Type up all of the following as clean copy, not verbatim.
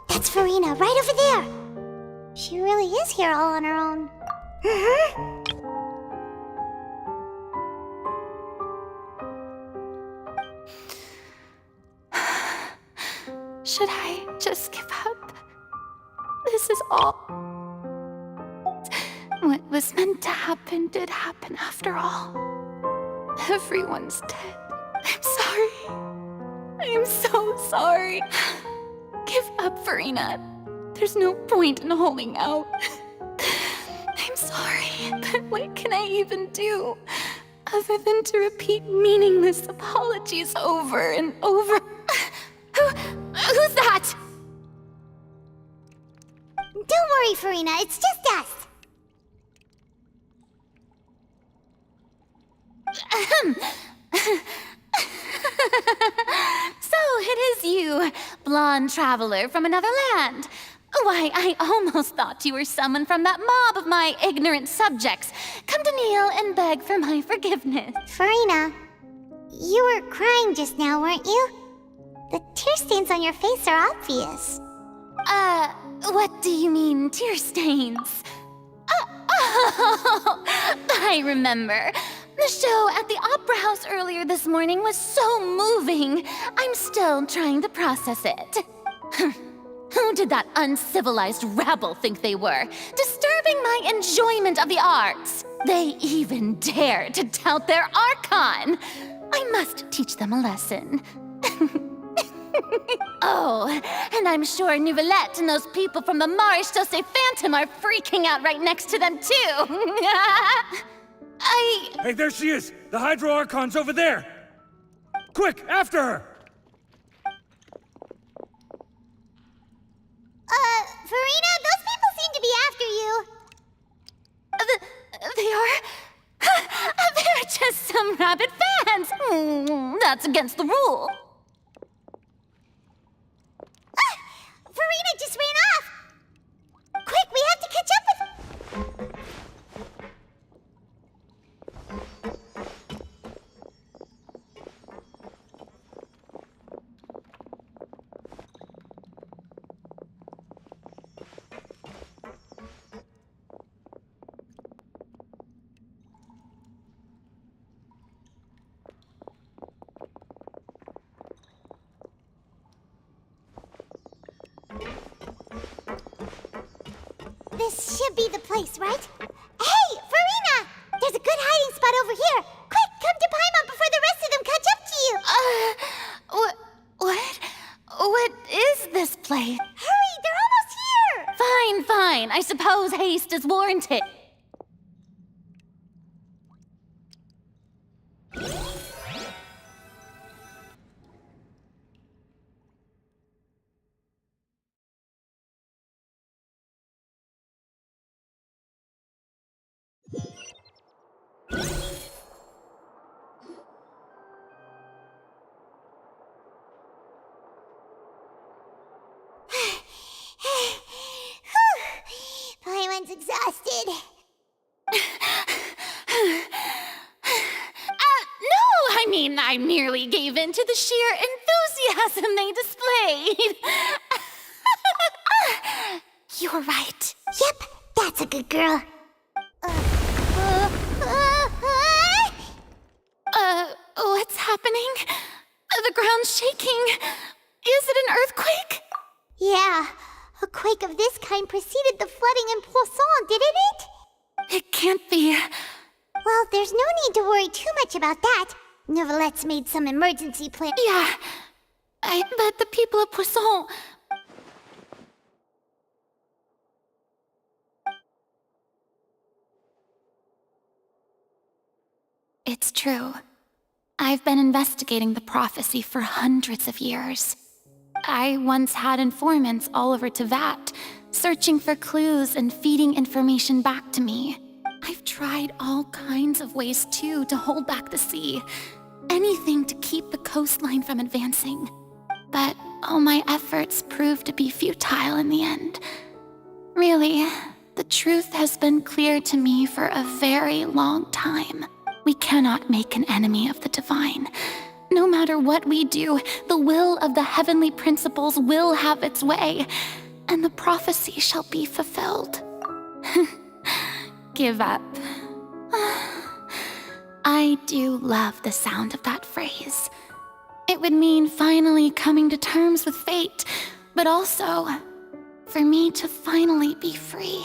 That's Furina, right over there. She really is here all on her own. Should I just give up? This is all. What was meant to happen did happen after all. Everyone's dead. I'm sorry. I am so sorry. Give up, Furina. There's no point in holding out. I'm sorry, but what can I even do other than to repeat meaningless apologies over and over? Who's that? Don't worry, Furina, it's just us. So it is you, blonde traveler from another land. Why, I almost thought you were someone from that mob of my ignorant subjects, come to kneel and beg for my forgiveness. Furina, you were crying just now, weren't you? The tear stains on your face are obvious. What do you mean, tear stains? Oh, I remember. The show at the Opera House earlier this morning was so moving. I'm still trying to process it. Who did that uncivilized rabble think they were? Disturbing my enjoyment of the arts. They even dared to tout their Archon. I must teach them a lesson. Oh, and I'm sure Nouvellette and those people from the Marish Dose Phantom are freaking out right next to them, too. Hey, there she is! The Hydro Archon's over there! Quick, after her! Furina, those people seem to be after you. They are? They're just some rabid fans! That's against the rule. Furina just ran off! Quick, we have to catch up with... This should be the place, right? Hey, Furina! There's a good hiding spot over here. Quick, come to Paimon before the rest of them catch up to you. What? What is this place? Hurry, they're almost here! Fine. I suppose haste is warranted. Paimon's exhausted. No, I mean, I merely gave in to the sheer enthusiasm they displayed. You're right. Yep, that's a good girl. What's happening? The ground's shaking. Is it an earthquake? Yeah, a quake of this kind preceded the flooding in Poisson, didn't it? It can't be. Well, there's no need to worry too much about that. Nouvellette's made some emergency plan. Yeah, but the people of Poisson... It's true. I've been investigating the prophecy for hundreds of years. I once had informants all over Tevat, searching for clues and feeding information back to me. I've tried all kinds of ways, too, to hold back the sea. Anything to keep the coastline from advancing. But all my efforts proved to be futile in the end. Really, the truth has been clear to me for a very long time. We cannot make an enemy of the divine. No matter what we do, the will of the heavenly principles will have its way, and the prophecy shall be fulfilled. Give up. I do love the sound of that phrase. It would mean finally coming to terms with fate, but also for me to finally be free.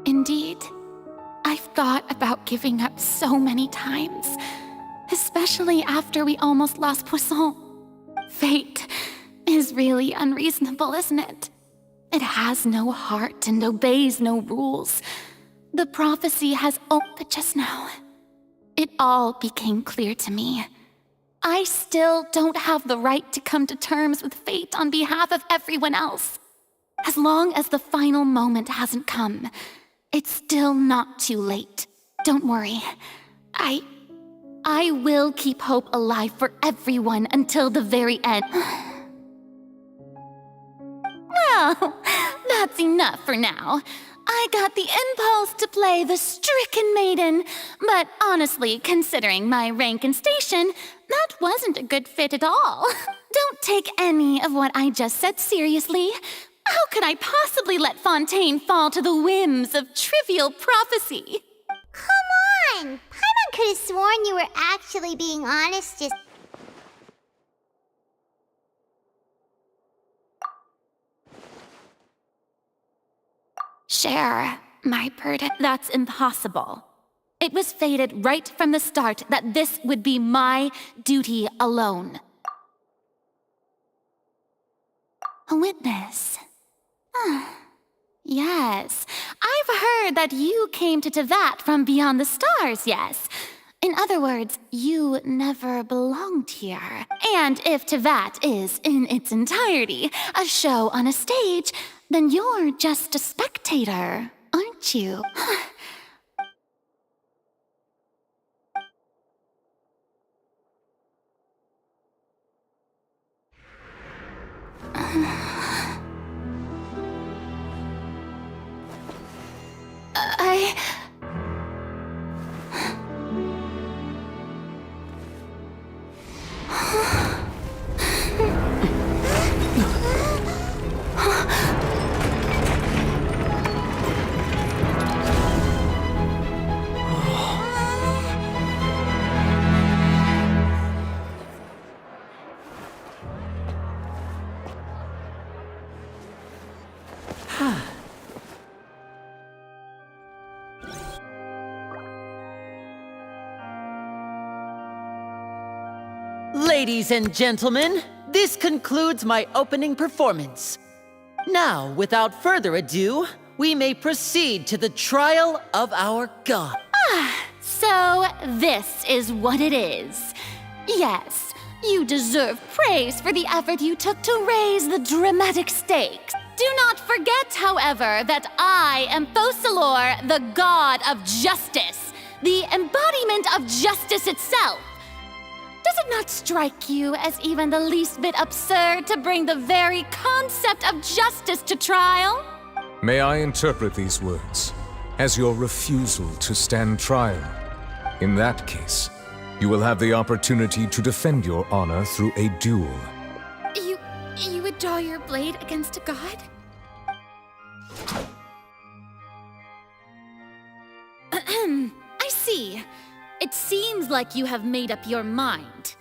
Indeed, I've thought about giving up so many times, especially after we almost lost Poisson. Fate is really unreasonable, isn't it? It has no heart and obeys no rules. The prophecy has opened just now. It all became clear to me. I still don't have the right to come to terms with fate on behalf of everyone else. As long as the final moment hasn't come, it's still not too late. Don't worry. I will keep hope alive for everyone until the very end. Well, that's enough for now. I got the impulse to play the stricken maiden, but honestly, considering my rank and station, that wasn't a good fit at all. Don't take any of what I just said seriously. How could I possibly let Fontaine fall to the whims of trivial prophecy? Come on! Paimon could have sworn you were actually being honest just... Share my burden. That's impossible. It was fated right from the start that this would be my duty alone. A witness. Yes, I've heard that you came to Tevat from beyond the stars, yes. In other words, you never belonged here. And if Tevat is, in its entirety, a show on a stage, then you're just a spectator, aren't you? Ladies and gentlemen, this concludes my opening performance. Now, without further ado, we may proceed to the trial of our god. So this is what it is. Yes, you deserve praise for the effort you took to raise the dramatic stakes. Do not forget, however, that I am Focalors, the god of justice, the embodiment of justice itself. Does it not strike you as even the least bit absurd to bring the very concept of justice to trial? May I interpret these words as your refusal to stand trial? In that case, you will have the opportunity to defend your honor through a duel. You would draw your blade against a god? I see. It seems like you have made up your mind.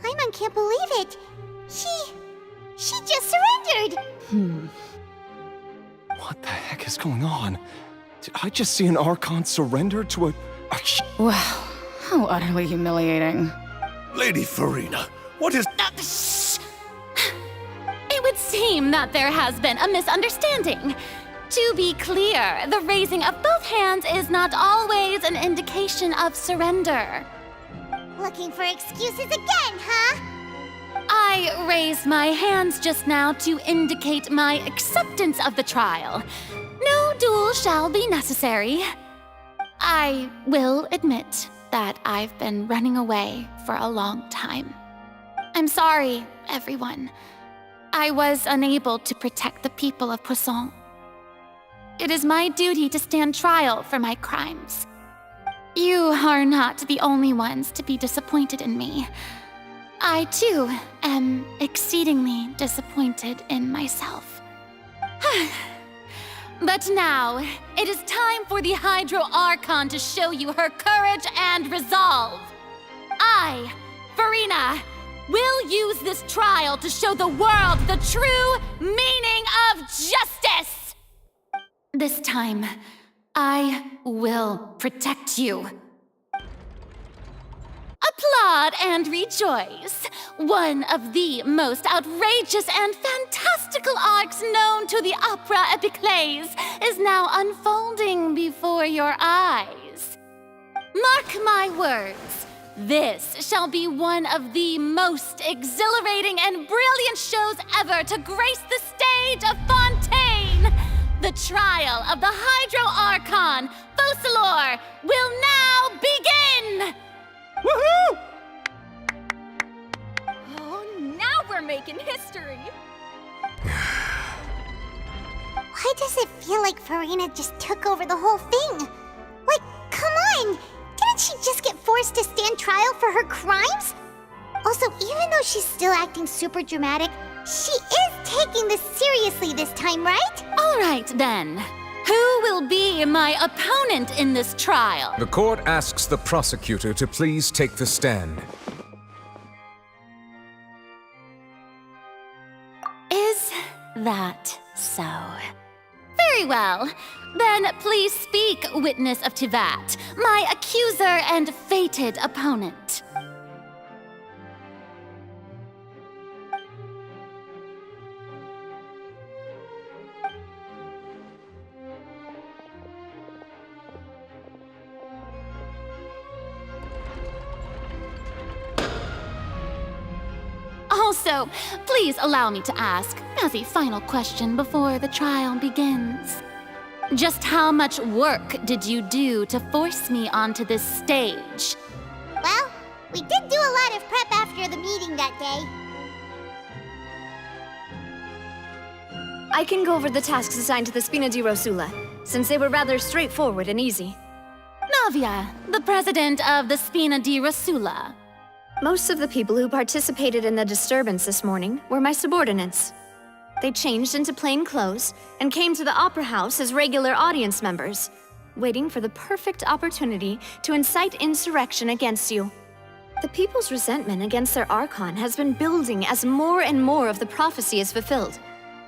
Paimon can't believe it. She just surrendered. What the heck is going on? Did I just see an Archon surrender to a... Wow, how utterly humiliating. Lady Furina, what is... It would seem that there has been a misunderstanding. To be clear, the raising of both hands is not always an indication of surrender. Looking for excuses again, huh? I raised my hands just now to indicate my acceptance of the trial. No duel shall be necessary. I will admit that I've been running away for a long time. I'm sorry, everyone. I was unable to protect the people of Poisson. It is my duty to stand trial for my crimes. You are not the only ones to be disappointed in me. I, too, am exceedingly disappointed in myself. But now, it is time for the Hydro Archon to show you her courage and resolve. I, Furina, will use this trial to show the world the true meaning of justice! This time, I will protect you. Applaud and rejoice! One of the most outrageous and fantastical arcs known to the opera epiclese is now unfolding before your eyes. Mark my words, this shall be one of the most exhilarating and brilliant shows ever to grace the stage of Fontaine! The trial of the Hydro Archon, focalors, will now begin! Woohoo! Oh, now we're making history. Why does it feel like Furina just took over the whole thing? Like, come on! Didn't she just get forced to stand trial for her crimes? Also, even though she's still acting super dramatic, she is taking this seriously this time, right? All right, then. Who will be my opponent in this trial? The court asks the prosecutor to please take the stand. Is that so? Very well. Then please speak, witness of Tivat, my accuser and fated opponent. Also, please allow me to ask, as a final question before the trial begins. Just how much work did you do to force me onto this stage? Well, we did do a lot of prep after the meeting that day. I can go over the tasks assigned to the Spino di Rosula, since they were rather straightforward and easy. Navia, the president of the Spina di Rosula. Most of the people who participated in the disturbance this morning were my subordinates. They changed into plain clothes and came to the Opera House as regular audience members, waiting for the perfect opportunity to incite insurrection against you. The people's resentment against their Archon has been building as more and more of the prophecy is fulfilled.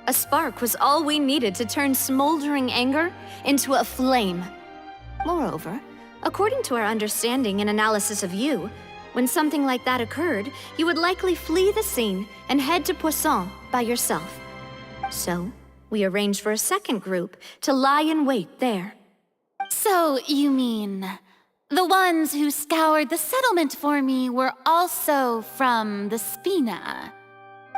A spark was all we needed to turn smoldering anger into a flame. Moreover, according to our understanding and analysis of you, when something like that occurred, you would likely flee the scene and head to Poisson by yourself. So, we arranged for a second group to lie in wait there. So, you mean, the ones who scoured the settlement for me were also from the Spina?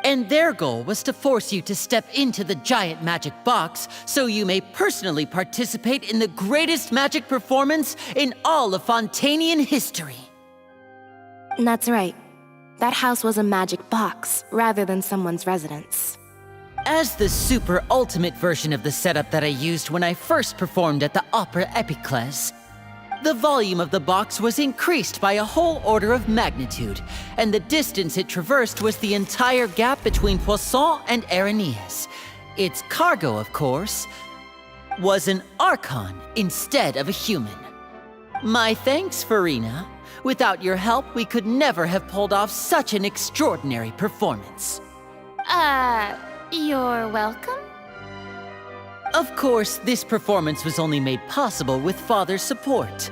And their goal was to force you to step into the giant magic box so you may personally participate in the greatest magic performance in all of Fontanian history. That's right. That house was a magic box, rather than someone's residence. As the super ultimate version of the setup that I used when I first performed at the Opera Epiclese, the volume of the box was increased by a whole order of magnitude, and the distance it traversed was the entire gap between Poisson and Araneas. Its cargo, of course, was an Archon instead of a human. My thanks, Furina. Without your help, we could never have pulled off such an extraordinary performance. You're welcome? Of course, this performance was only made possible with Father's support.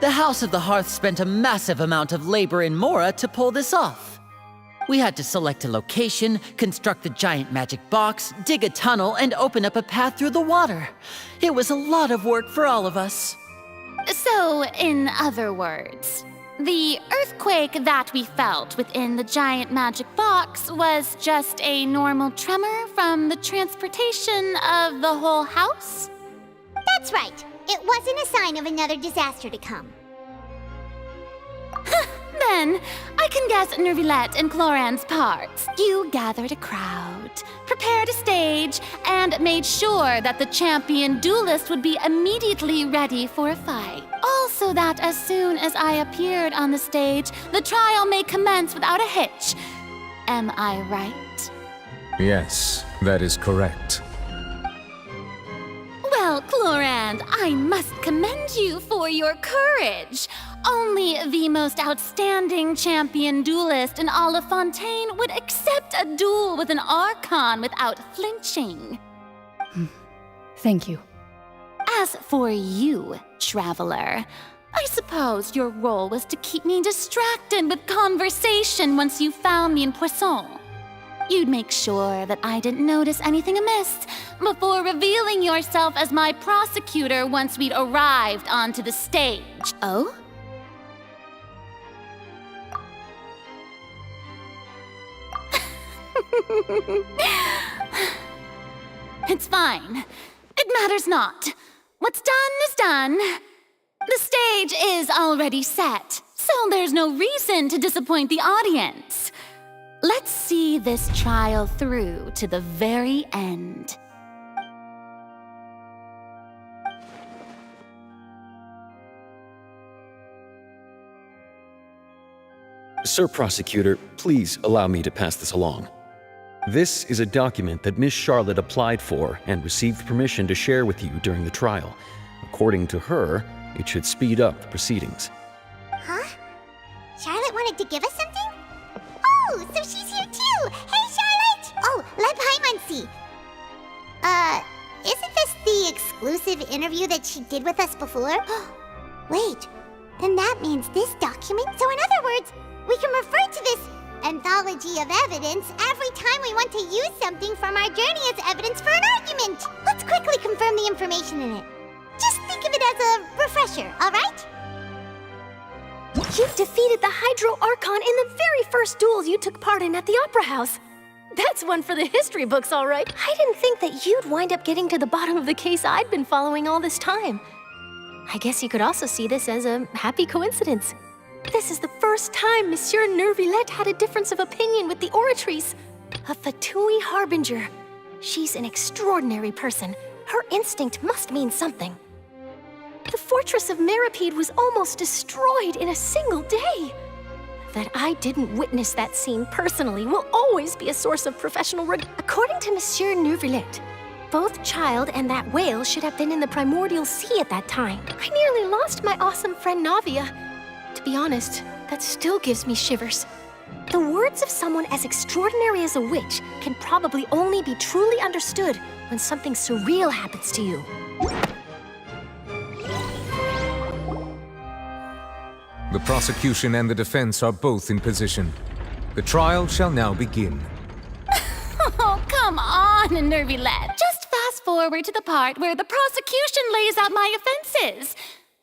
The House of the Hearth spent a massive amount of labor in Mora to pull this off. We had to select a location, construct the giant magic box, dig a tunnel, and open up a path through the water. It was a lot of work for all of us. So, in other words, the earthquake that we felt within the giant magic box was just a normal tremor from the transportation of the whole house? That's right. It wasn't a sign of another disaster to come. Then, I can guess Nervilette and Clorinde's parts. You gathered a crowd. out, prepared a stage, and made sure that the champion duelist would be immediately ready for a fight. Also that as soon as I appeared on the stage, the trial may commence without a hitch. Am I right? Yes, that is correct. Well, Clorinde, I must commend you for your courage. Only the most outstanding champion duelist in all of Fontaine would accept a duel with an Archon without flinching. Thank you. As for you, Traveler, I suppose your role was to keep me distracted with conversation once you found me in Poisson. You'd make sure that I didn't notice anything amiss before revealing yourself as my prosecutor once we'd arrived onto the stage. Oh? It's fine. It matters not. What's done is done. The stage is already set, so there's no reason to disappoint the audience. Let's see this trial through to the very end. Sir Prosecutor, please allow me to pass this along. This is a document that Miss Charlotte applied for and received permission to share with you during the trial. According to her, it should speed up the proceedings. Huh? Charlotte wanted to give us something? Oh, so she's here too! Hey, Charlotte! Oh, let Paimon see. Isn't this the exclusive interview that she did with us before? Wait, then that means this document? So in other words, we can refer to this anthology of evidence every time we want to use something from our journey as evidence for an argument. Let's quickly confirm the information in it. Just think of it as a refresher, all right? You defeated the Hydro Archon in the very first duels you took part in at the Opera House. That's one for the history books, all right. I didn't think that you'd wind up getting to the bottom of the case I'd been following all this time. I guess you could also see this as a happy coincidence. This is the first time Monsieur Neuvillette had a difference of opinion with the Oratrice. A Fatui Harbinger. She's an extraordinary person. Her instinct must mean something. The fortress of Meripede was almost destroyed in a single day. That I didn't witness that scene personally will always be a source of professional regret. According to Monsieur Neuvillette, both Child and that whale should have been in the primordial sea at that time. I nearly lost my awesome friend Navia. To be honest, that still gives me shivers. The words of someone as extraordinary as a witch can probably only be truly understood when something surreal happens to you. The prosecution and the defense are both in position. The trial shall now begin. Oh, come on, Neuvillette. Just fast forward to the part where the prosecution lays out my offenses.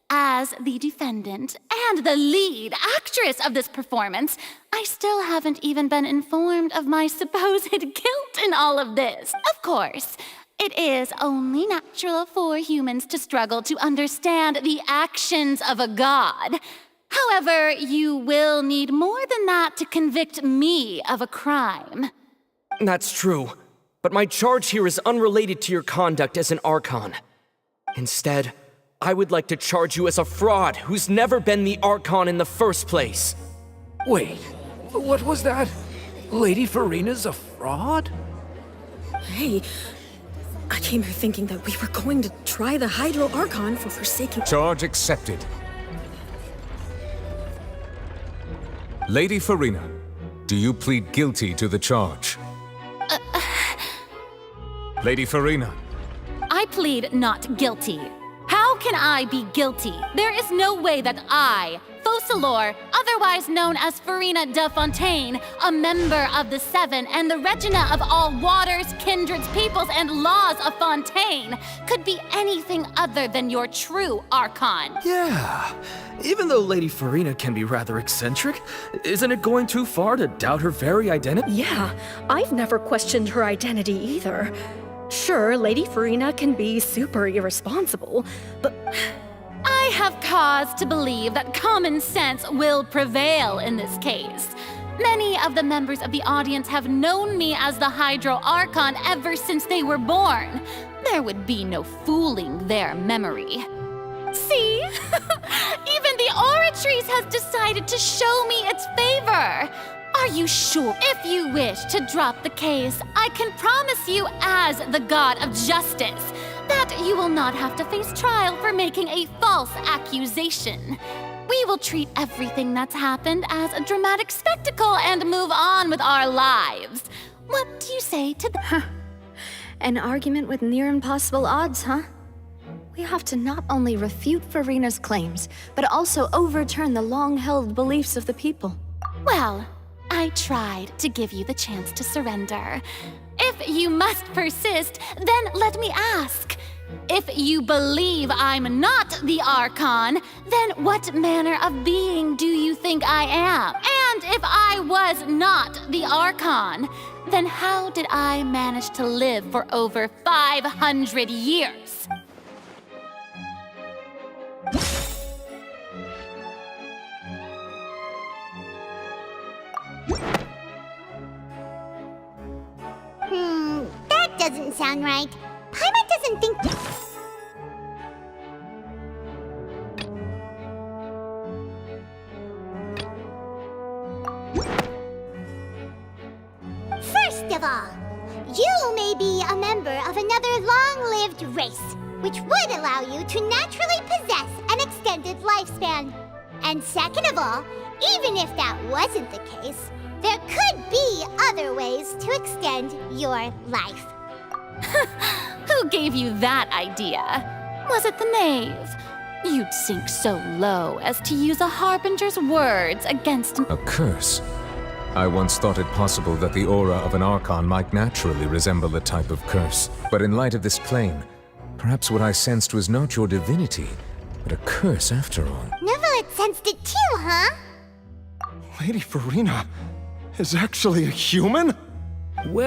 As the defendant and the lead actress of this performance, I still haven't even been informed of my supposed guilt in all of this. Of course, it is only natural for humans to struggle to understand the actions of a god. However, you will need more than that to convict me of a crime. That's true, but my charge here is unrelated to your conduct as an Archon. Instead, I would like to charge you as a fraud who's never been the Archon in the first place. Wait, what was that? Lady Furina's a fraud? Hey, I came here thinking that we were going to try the Hydro Archon for forsaking— Charge accepted. Lady Furina, do you plead guilty to the charge? Lady Furina. I plead not guilty. How can I be guilty? There is no way that I, focalor, otherwise known as Furina de Fontaine, a member of the Seven and the Regina of all waters, kindreds, peoples, and laws of Fontaine, could be anything other than your true Archon. Yeah, even though Lady Furina can be rather eccentric, isn't it going too far to doubt her very identity? Yeah, I've never questioned her identity either. Sure, Lady Furina can be super irresponsible, but I have cause to believe that common sense will prevail in this case. Many of the members of the audience have known me as the Hydro Archon ever since they were born. There would be no fooling their memory. See? Even the Oratrice has decided to show me its favor. Are you sure? If you wish to drop the case, I can promise you as the God of Justice that you will not have to face trial for making a false accusation. We will treat everything that's happened as a dramatic spectacle and move on with our lives. What do you say to that? An argument with near impossible odds, huh? We have to not only refute Furina's claims, but also overturn the long-held beliefs of the people. Well, I tried to give you the chance to surrender. If you must persist, then let me ask. If you believe I'm not the Archon, then what manner of being do you think I am? And if I was not the Archon, then how did I manage to live for over 500 years? That doesn't sound right. Paimon doesn't think... First of all, you may be a member of another long-lived race, which would allow you to naturally possess an extended lifespan. And second of all, even if that wasn't the case, there could be other ways to extend your life. Who gave you that idea? Was it the knave? You'd sink so low as to use a harbinger's words against A curse? I once thought it possible that the aura of an Archon might naturally resemble a type of curse. But in light of this claim, perhaps what I sensed was not your divinity, but a curse after all. Neverlet sensed it too, huh? Lady Furina is actually a human? Well...